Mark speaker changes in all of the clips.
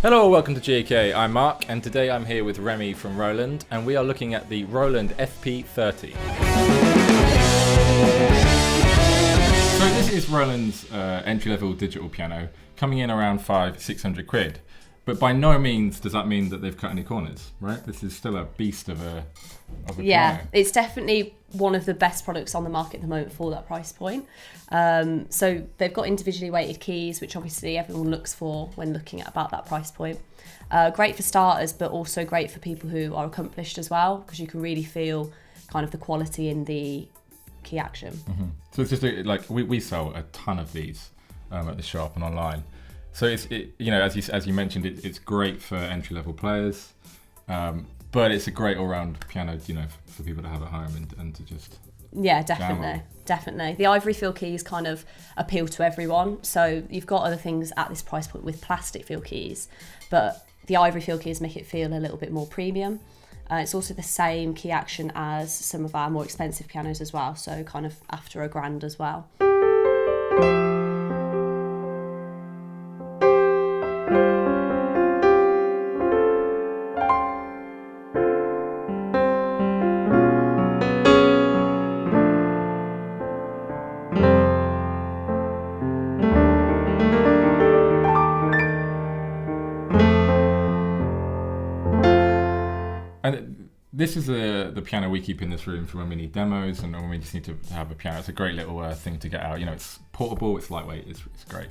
Speaker 1: Hello, welcome to GAK. I'm Mark, and today I'm here with Remie from Roland, and we are looking at the Roland FP-30. So this is Roland's entry-level digital piano, coming in around £500-600. But by no means does that mean that they've cut any corners, right? This is still a beast of a piano.
Speaker 2: It's definitely one of the best products on the market at the moment for that price point. So they've got individually weighted keys, which obviously everyone looks for when looking at about that price point. Great for starters, but also great for people who are accomplished as well, because you can really feel kind of the quality in the key action.
Speaker 1: Mm-hmm. So it's just we sell a ton of these at the shop and online. So as you mentioned, it's great for entry level players, but it's a great all round piano, for people to have at home and to just
Speaker 2: definitely. The ivory feel keys kind of appeal to everyone. So you've got other things at this price point with plastic feel keys, but the ivory feel keys make it feel a little bit more premium. It's also the same key action as some of our more expensive pianos as well, so kind of after £1,000 as well.
Speaker 1: And this is the piano we keep in this room for when we need demos and when we just need to have a piano. It's a great little thing to get out. It's portable, it's lightweight, it's great.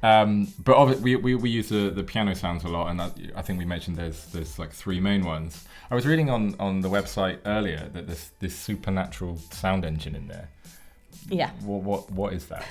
Speaker 1: But obviously we use the piano sounds a lot, and I think we mentioned there's like three main ones. I was reading on the website earlier that there's this supernatural sound engine in there.
Speaker 2: Yeah.
Speaker 1: What is that?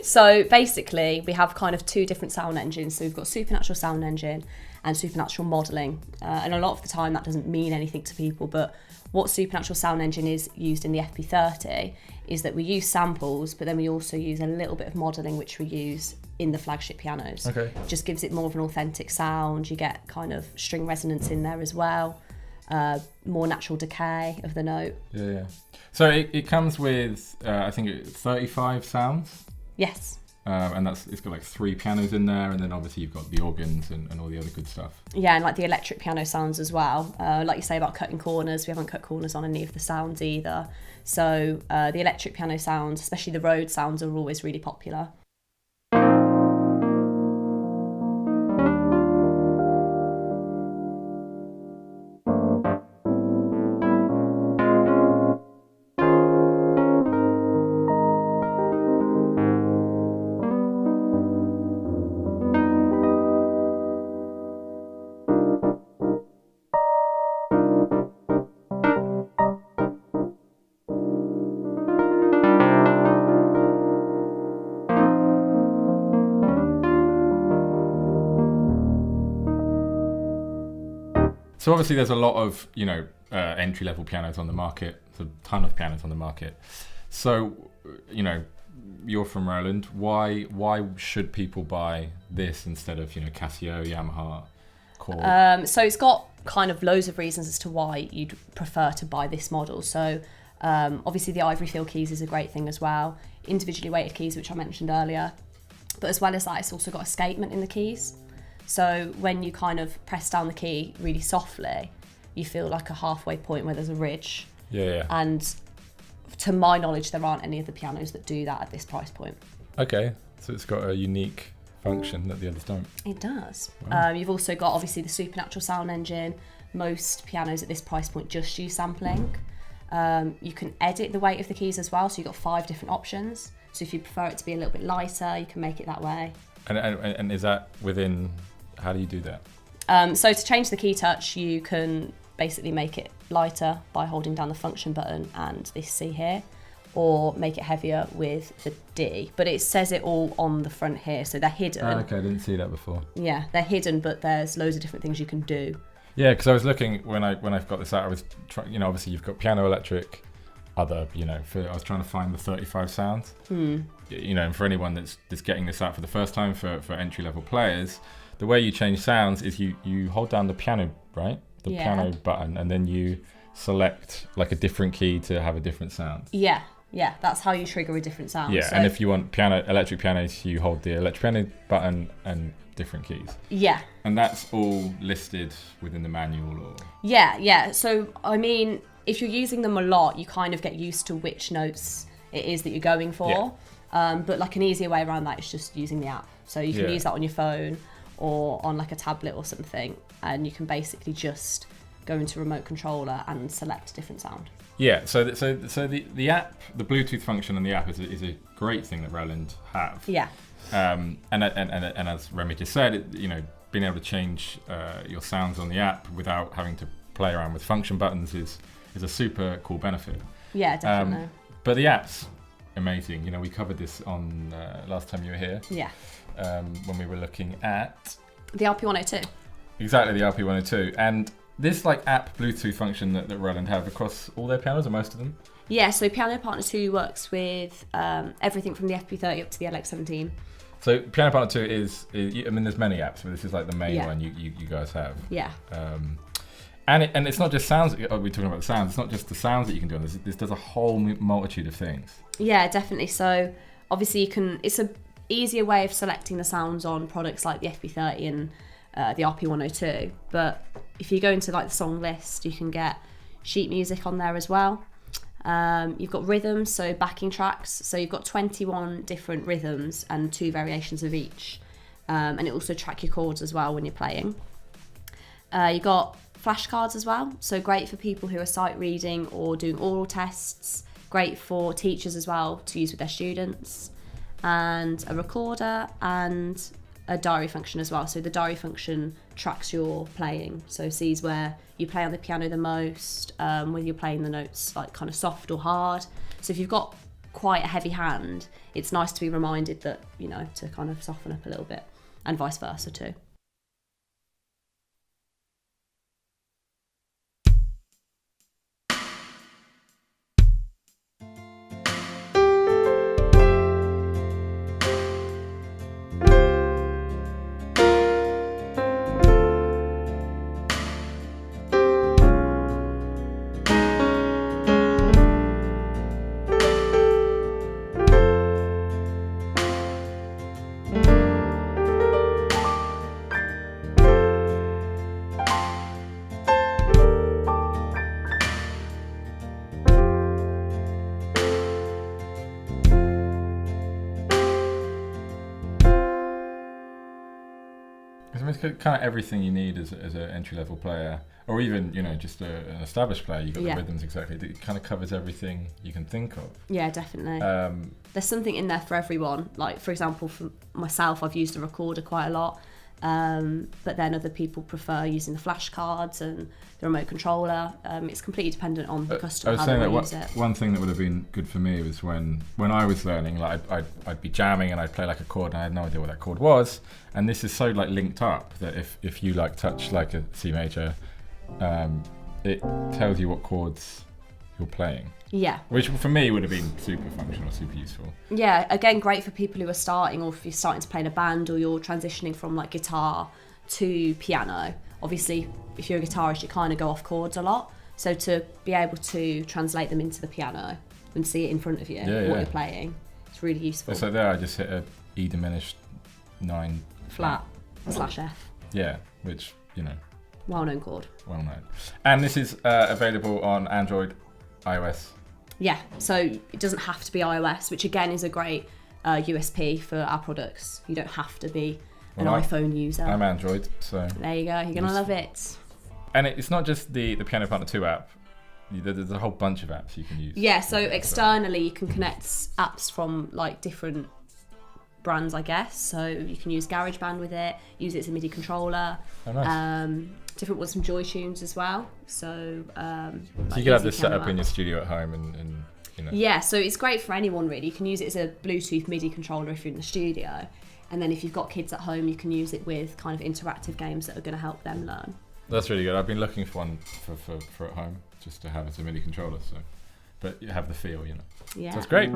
Speaker 2: So basically, we have kind of two different sound engines. So we've got supernatural sound engine and supernatural modelling. And a lot of the time that doesn't mean anything to people, but what supernatural sound engine is used in the FP-30 is that we use samples, but then we also use a little bit of modelling, which we use in the flagship pianos.
Speaker 1: Okay.
Speaker 2: Just gives it more of an authentic sound. You get kind of string resonance in there as well. More natural decay of the note.
Speaker 1: Yeah. So it comes with I think 35 sounds.
Speaker 2: Yes.
Speaker 1: And it's got like 3 pianos in there, and then obviously you've got the organs and all the other good stuff.
Speaker 2: Yeah, and like the electric piano sounds as well. Like you say about cutting corners, we haven't cut corners on any of the sounds either. So the electric piano sounds, especially the Rhodes sounds, are always really popular.
Speaker 1: So obviously there's a lot of entry level pianos on the market. There's a ton of pianos on the market. So you're from Roland. Why should people buy this instead of Casio, Yamaha, Korg?
Speaker 2: So it's got kind of loads of reasons as to why you'd prefer to buy this model. So obviously the ivory feel keys is a great thing as well. Individually weighted keys, which I mentioned earlier. But as well as that, it's also got escapement in the keys. So when you kind of press down the key really softly, you feel like a halfway point where there's a ridge.
Speaker 1: Yeah.
Speaker 2: And to my knowledge, there aren't any of the pianos that do that at this price point.
Speaker 1: Okay, so it's got a unique function that the others don't.
Speaker 2: It does.
Speaker 1: Wow.
Speaker 2: You've also got obviously the supernatural sound engine. Most pianos at this price point just use sampling. You can edit the weight of the keys as well, so you've got 5 different options. So if you prefer it to be a little bit lighter, you can make it that way.
Speaker 1: And is that within? How do you do that?
Speaker 2: So to change the key touch, you can basically make it lighter by holding down the function button and this C here, or make it heavier with the D. But it says it all on the front here, so they're hidden.
Speaker 1: Okay, I didn't see that before.
Speaker 2: Yeah, they're hidden, but there's loads of different things you can do.
Speaker 1: Yeah, because I was looking when I've got this out. I was trying. Obviously you've got piano, electric, other. I was trying to find the 35 sounds. And for anyone that's getting this out for the first time for entry level players. The way you change sounds is you hold down the piano, right? The piano button, and then you select like a different key to have a different sound.
Speaker 2: Yeah, Yeah, that's how you trigger a different sound.
Speaker 1: Yeah,
Speaker 2: So,
Speaker 1: and if you want electric pianos, you hold the electric piano button and different keys.
Speaker 2: yeah.
Speaker 1: And that's all listed within the manual, or?
Speaker 2: Yeah. So, I mean, if you're using them a lot, you kind of get used to which notes it is that you're going for. But like an easier way around that is just using the app. So you can use that on your phone or on like a tablet or something, and you can basically just go into remote controller and select a different sound.
Speaker 1: Yeah, so the app, the Bluetooth function and the app is a great thing that Roland have.
Speaker 2: Yeah.
Speaker 1: And as Remie just said, being able to change your sounds on the app without having to play around with function buttons is a super cool benefit.
Speaker 2: Yeah, definitely.
Speaker 1: But the app's amazing. We covered this on last time you were here.
Speaker 2: Yeah.
Speaker 1: When we were looking at
Speaker 2: The RP-102.
Speaker 1: exactly the RP-102, and this like app Bluetooth function that Roland have across all their pianos, or most of them.
Speaker 2: Yeah, so Piano Partner 2 works with everything from the FP-30 up to the LX-17.
Speaker 1: So Piano Partner 2 is there's many apps, but this is like the main one you guys have.
Speaker 2: Yeah.
Speaker 1: And it's not just sounds. We're talking about the sounds. It's not just the sounds that you can do on this. This does a whole multitude of things.
Speaker 2: Yeah, definitely. So obviously it's a easier way of selecting the sounds on products like the FP-30 and the RP-102. But if you go into like the song list, you can get sheet music on there as well. You've got rhythms, so backing tracks. So you've got 21 different rhythms and 2 variations of each. And it also track your chords as well when you're playing. You've got flashcards as well. So great for people who are sight reading or doing oral tests. Great for teachers as well to use with their students. And a recorder and a diary function as well. So the diary function tracks your playing, so sees where you play on the piano the most, whether you're playing the notes like kind of soft or hard. So if you've got quite a heavy hand, it's nice to be reminded that, to kind of soften up a little bit, and vice versa too.
Speaker 1: It's kind of everything you need as an entry-level player, or even just an established player. You've got the rhythms exactly. It kind of covers everything you can think of. Yeah,
Speaker 2: definitely. There's something in there for everyone. Like, for example, for myself, I've used a recorder quite a lot, but then other people prefer using the flashcards and the remote controller. It's completely dependent on the customer.
Speaker 1: I was saying that one thing that would have been good for me was when I was learning, like I'd be jamming and I'd play like a chord and I had no idea what that chord was. And this is so like linked up that if you like touch like a C major, it tells you what chords you're playing.
Speaker 2: Yeah.
Speaker 1: Which for me would have been super functional, super useful.
Speaker 2: Yeah, again, great for people who are starting, or if you're starting to play in a band, or you're transitioning from like guitar to piano. Obviously, if you're a guitarist, you kind of go off chords a lot. So to be able to translate them into the piano and see it in front of you, what you're playing, it's really useful.
Speaker 1: So there I just hit a E diminished 9
Speaker 2: flat / F.
Speaker 1: Yeah, which,
Speaker 2: well-known chord.
Speaker 1: Well known. And this is available on Android, iOS.
Speaker 2: Yeah, so it doesn't have to be iOS, which again is a great USP for our products. You don't have to be an iPhone user.
Speaker 1: I'm Android, so...
Speaker 2: There you go, you're going to love it.
Speaker 1: And it's not just the Piano Partner 2 app. There's a whole bunch of apps you can use.
Speaker 2: Yeah, so externally you can connect apps from like different brands, I guess. So you can use GarageBand with it, use it as a MIDI controller.
Speaker 1: Oh, nice.
Speaker 2: Different ones from Joy Tunes as well. So
Speaker 1: you could have this set up in your studio at home and
Speaker 2: Yeah, so it's great for anyone really. You can use it as a Bluetooth MIDI controller if you're in the studio. And then if you've got kids at home, you can use it with kind of interactive games that are going to help them learn.
Speaker 1: That's really good. I've been looking for one for at home, just to have as a MIDI controller. So, but you have the feel,
Speaker 2: Yeah.
Speaker 1: So it's great.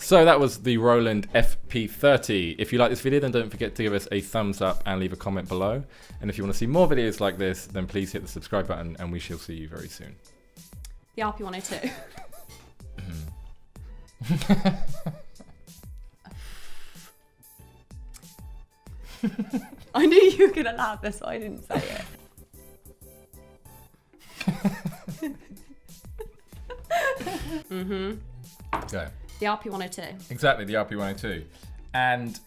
Speaker 1: So that was the Roland FP-30. If you like this video, then don't forget to give us a thumbs up and leave a comment below. And if you want to see more videos like this, then please hit the subscribe button and we shall see you very soon.
Speaker 2: The RP-102. I knew you were going to laugh, that's why I didn't say it.
Speaker 1: Go.
Speaker 2: The RP-102.
Speaker 1: Exactly, the RP-102. And